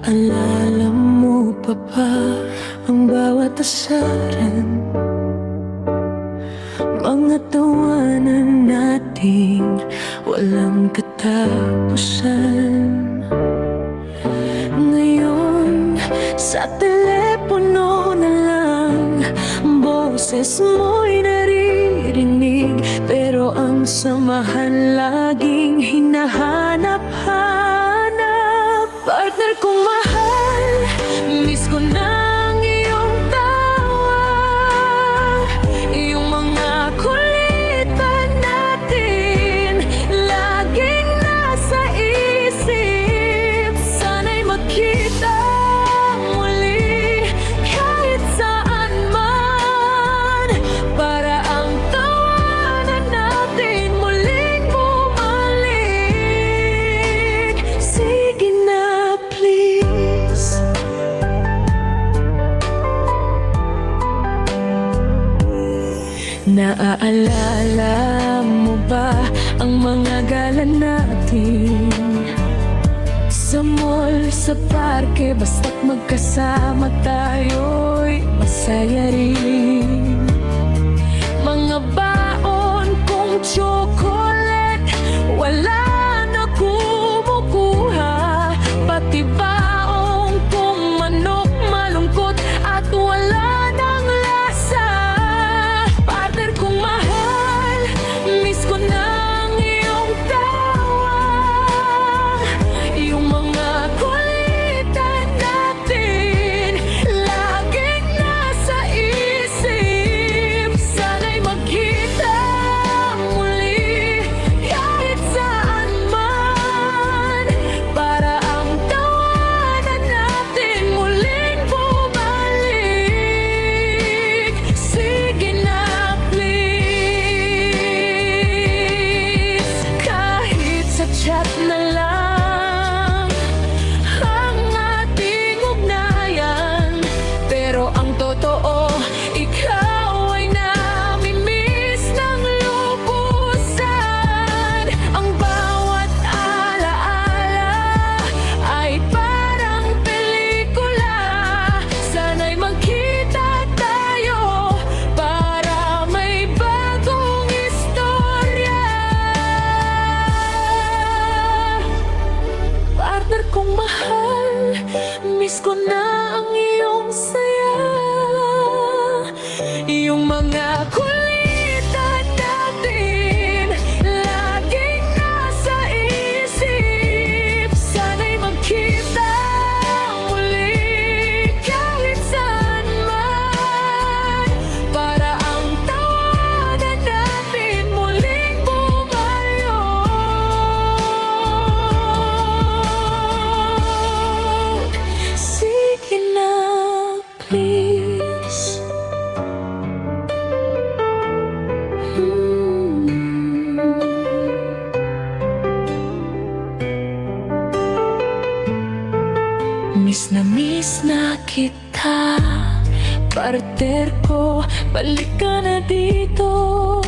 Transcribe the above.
Naalala mo pa ba ang bawat asaran? Mga tawanan natin walang katapusan. Ngayon sa telepono na lang boses mo'y naririnig, pero ang samahan laging hinahanap-hanap. Partner kong mahal, miss ko na ang iyong tawa, iyong mga kulitan natin laging nasa isip. Sana'y magkita muli kahit saan man, para ang tawanan natin muling bumalik. Sige na please. Naaalala mo ba ang mga gala natin sa mall, sa parke? Basta't magkasama tayo'y masaya rin. Mga baon kong chocolate wala na kumukuha, pati baong kong manok malungkot at wala nang lasa. Partner kong mahal, miss ko na ang iyong tawa, yung mga kulitan natin laging nasa isip. Sana'y magkita muli kahit saan man, para ang tawanan natin muling bumalik. Sige na please. Kahit sa chat na lang ang ating ugnayan, pero ang totoo, ikaw ay nami-miss ng lubusan. Ang bawat alaala ay parang pelikula. Sana'y magkita tayo para may bagong istorya. Partner kong mahal, miss ko na ang iyong saya, yung mga kulitan natin laging nasa isip. Sana'y magkita muli kahit saan man, para ang tawanan natin muling bumayo. Sige na please. Miss na kita, partner ko, balik ka na dito.